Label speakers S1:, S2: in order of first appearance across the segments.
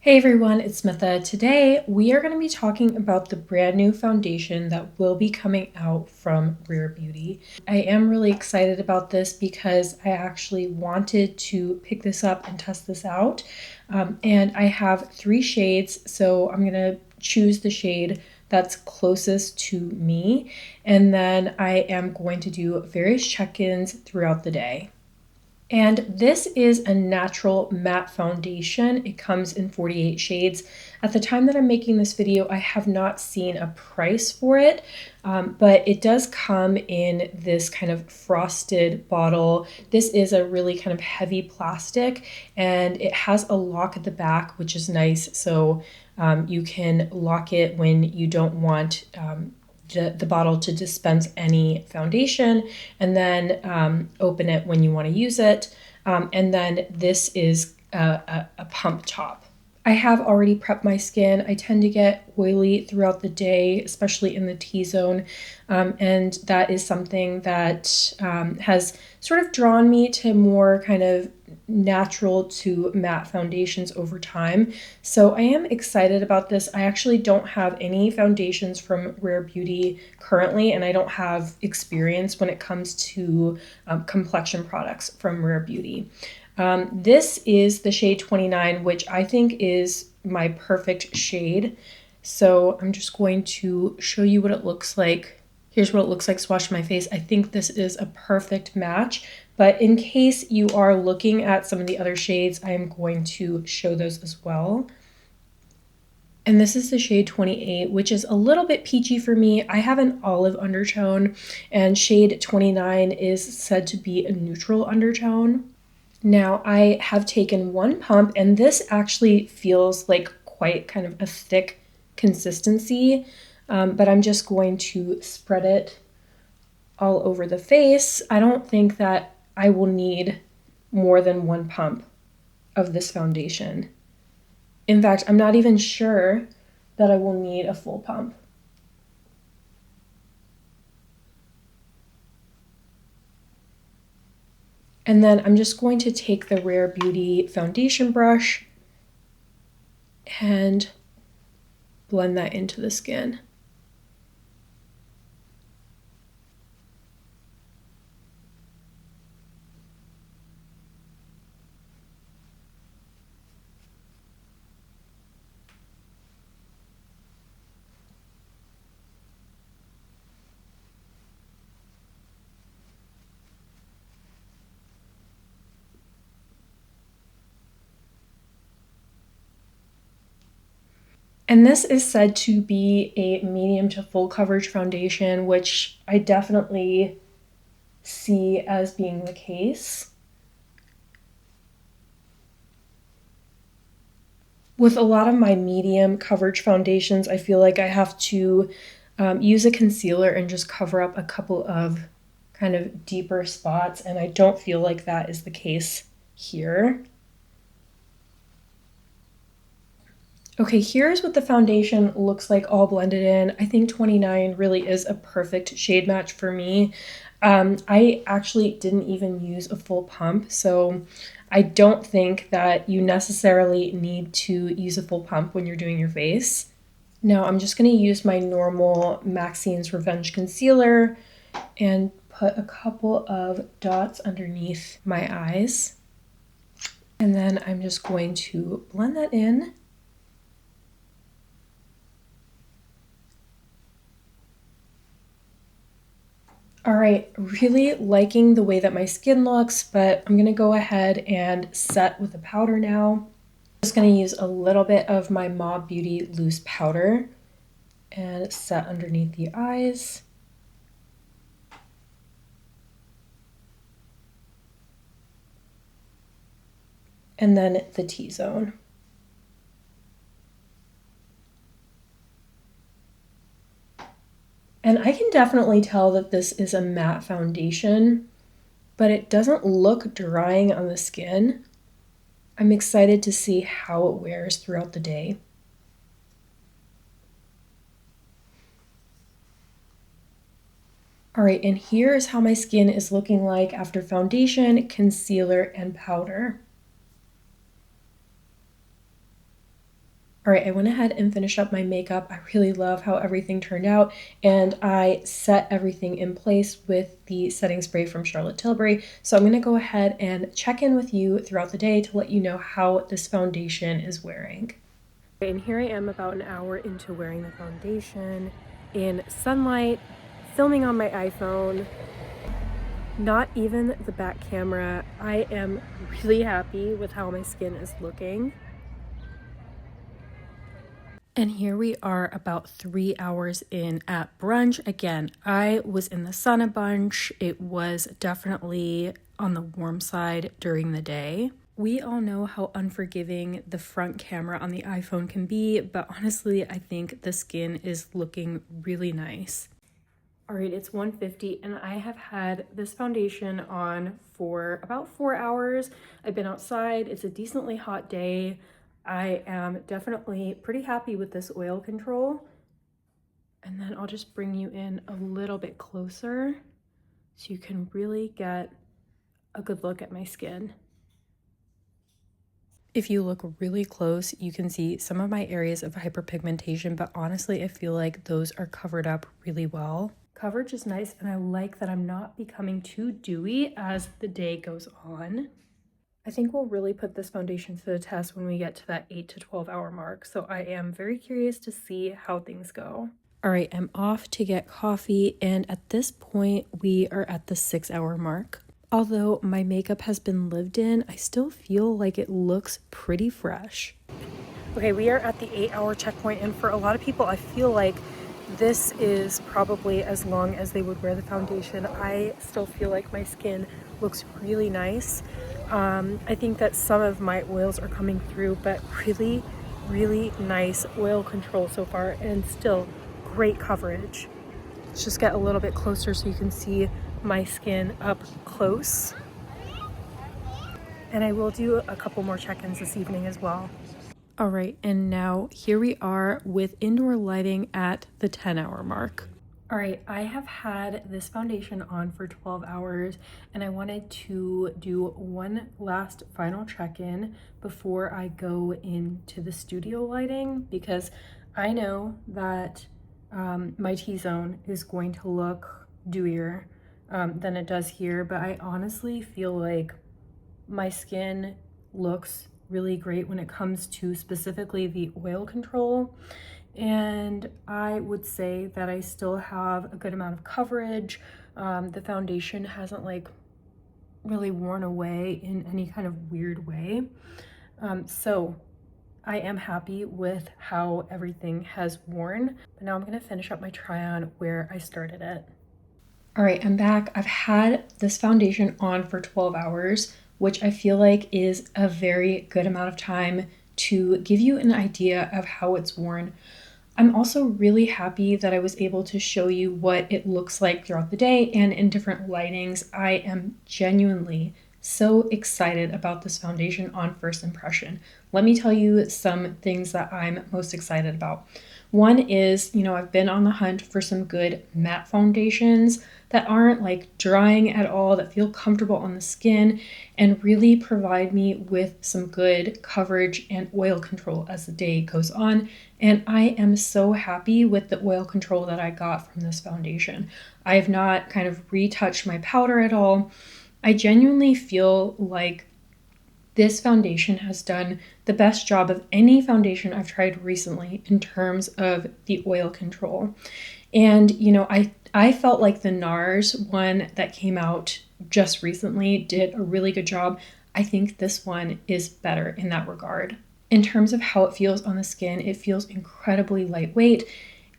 S1: Hey everyone, it's Smita. Today we are going to be talking about the brand new foundation that will be coming out from Rare Beauty. I am really excited about this because I actually wanted to pick this up and test this out. And I have 3 shades, so I'm going to choose the shade that's closest to me. And then I am going to do various check-ins throughout the day. And this is a natural matte foundation. It comes in 48 shades. At the time that I'm making this video, I have not seen a price for it, but it does come in this kind of frosted bottle. This is a really kind of heavy plastic, and it has a lock at the back, which is nice. So you can lock it when you don't want the bottle to dispense any foundation, and then open it when you want to use it. And then this is a pump top. I have already prepped my skin. I tend to get oily throughout the day, especially in the T-zone, and that is something that has sort of drawn me to more kind of natural to matte foundations over time. So I am excited about this. I actually don't have any foundations from Rare Beauty currently, and I don't have experience when it comes to complexion products from Rare Beauty. This is the shade 29, which I think is my perfect shade. So I'm just going to show you what it looks like. Here's what it looks like swatched on my face. I think this is a perfect match, but in case you are looking at some of the other shades, I am going to show those as well. And this is the shade 28, which is a little bit peachy for me. I have an olive undertone, and shade 29 is said to be a neutral undertone. Now I have taken 1 pump, and this actually feels like quite kind of a thick consistency, but I'm just going to spread it all over the face. I don't think that I will need more than 1 pump of this foundation. In fact, I'm not even sure that I will need a full pump. And then I'm just going to take the Rare Beauty foundation brush and blend that into the skin. And this is said to be a medium to full coverage foundation, which I definitely see as being the case. With a lot of my medium coverage foundations, I feel like I have to use a concealer and just cover up a couple of kind of deeper spots, and I don't feel like that is the case here. Okay, here's what the foundation looks like all blended in. I think 29 really is a perfect shade match for me. I actually didn't even use a full pump, so I don't think that you necessarily need to use a full pump when you're doing your face. Now I'm just going to use my normal Maxine's Revenge concealer and put a couple of dots underneath my eyes. And then I'm just going to blend that in. All right, really liking the way that my skin looks, but I'm gonna go ahead and set with a powder now. Just gonna use a little bit of my Mob Beauty loose powder and set underneath the eyes. And then the T-zone. And I can definitely tell that this is a matte foundation, but it doesn't look drying on the skin. I'm excited to see how it wears throughout the day. All right, and here is how my skin is looking like after foundation, concealer, and powder. All right, I went ahead and finished up my makeup. I really love how everything turned out, and I set everything in place with the setting spray from Charlotte Tilbury. So I'm gonna go ahead and check in with you throughout the day to let you know how this foundation is wearing. And here I am about an hour into wearing the foundation in sunlight, filming on my iPhone. Not even the back camera. I am really happy with how my skin is looking. And here we are about 3 hours in at brunch. Again, I was in the sun a bunch. It was definitely on the warm side during the day. We all know how unforgiving the front camera on the iPhone can be, but honestly, I think the skin is looking really nice. All right, it's 1:50 and I have had this foundation on for about 4 hours. I've been outside. It's a decently hot day. I am definitely pretty happy with this oil control. And then I'll just bring you in a little bit closer so you can really get a good look at my skin. If you look really close, you can see some of my areas of hyperpigmentation, but honestly, I feel like those are covered up really well. Coverage is nice, and I like that I'm not becoming too dewy as the day goes on. I think we'll really put this foundation to the test when we get to that 8 to 12 hour mark, so I am very curious to see how things go. All right, I'm off to get coffee, and at this point, we are at the 6 hour mark. Although my makeup has been lived in, I still feel like it looks pretty fresh. Okay, we are at the 8 hour checkpoint, and for a lot of people, I feel like this is probably as long as they would wear the foundation. I still feel like my skin looks really nice. I think that some of my oils are coming through, but really, really nice oil control so far, and still great coverage. Let's just get a little bit closer so you can see my skin up close. And I will do a couple more check-ins this evening as well. All right, and now here we are with indoor lighting at the 10 hour mark. All right, I have had this foundation on for 12 hours and I wanted to do one last final check-in before I go into the studio lighting, because I know that my T-zone is going to look dewier than it does here, but I honestly feel like my skin looks really great when it comes to specifically the oil control. And I would say that I still have a good amount of coverage. The foundation hasn't like really worn away in any kind of weird way. So I am happy with how everything has worn. But now I'm gonna finish up my try on where I started it. All right, I'm back. I've had this foundation on for 12 hours, which I feel like is a very good amount of time to give you an idea of how it's worn. I'm also really happy that I was able to show you what it looks like throughout the day and in different lightings. I am genuinely so excited about this foundation on first impression. Let me tell you some things that I'm most excited about. One is, I've been on the hunt for some good matte foundations that aren't like drying at all, that feel comfortable on the skin and really provide me with some good coverage and oil control as the day goes on. And I am so happy with the oil control that I got from this foundation. I have not kind of retouched my powder at all. I genuinely feel like this foundation has done the best job of any foundation I've tried recently in terms of the oil control. And, I felt like the NARS one that came out just recently did a really good job. I think this one is better in that regard. In terms of how it feels on the skin, it feels incredibly lightweight.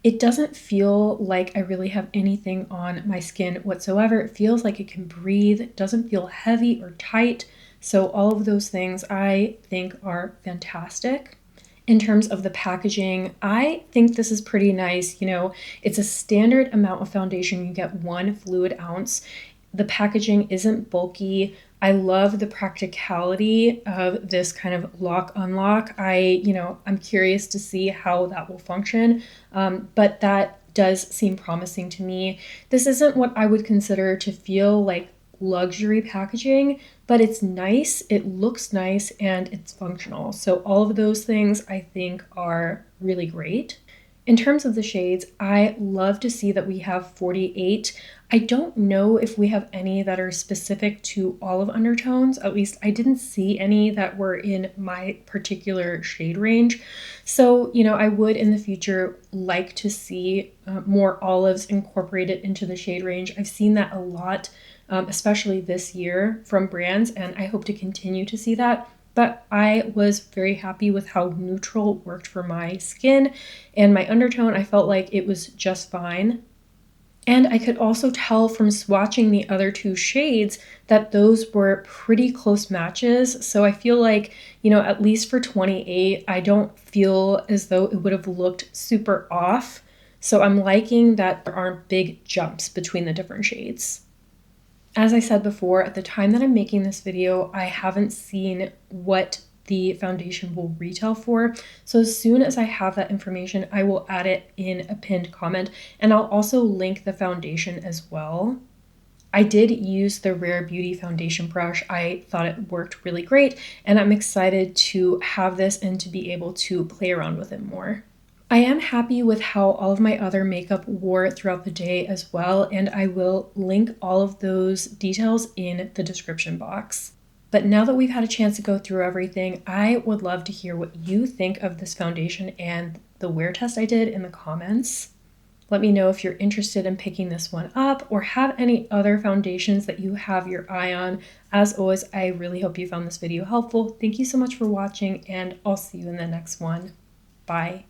S1: It doesn't feel like I really have anything on my skin whatsoever. It feels like it can breathe. It doesn't feel heavy or tight. So all of those things I think are fantastic. In terms of the packaging, I think this is pretty nice. It's a standard amount of foundation. You get 1 fluid ounce. The packaging isn't bulky. I love the practicality of this kind of lock unlock. I'm curious to see how that will function, but that does seem promising to me. This isn't what I would consider to feel like luxury packaging, but it's nice, it looks nice, and it's functional. So all of those things I think are really great. In terms of the shades, I love to see that we have 48. I don't know if we have any that are specific to olive undertones. At least I didn't see any that were in my particular shade range. So, you know, I would in the future like to see more olives incorporated into the shade range. I've seen that a lot, especially this year from brands, and I hope to continue to see that. But I was very happy with how neutral worked for my skin and my undertone. I felt like it was just fine. And I could also tell from swatching the other two shades that those were pretty close matches. So I feel like, you know, at least for 28, I don't feel as though it would have looked super off. So I'm liking that there aren't big jumps between the different shades. As I said before, at the time that I'm making this video, I haven't seen what the foundation will retail for. So as soon as I have that information, I will add it in a pinned comment, and I'll also link the foundation as well. I did use the Rare Beauty foundation brush. I thought it worked really great, and I'm excited to have this and to be able to play around with it more. I am happy with how all of my other makeup wore throughout the day as well, and I will link all of those details in the description box. But now that we've had a chance to go through everything, I would love to hear what you think of this foundation and the wear test I did in the comments. Let me know if you're interested in picking this one up or have any other foundations that you have your eye on. As always, I really hope you found this video helpful. Thank you so much for watching, and I'll see you in the next one. Bye.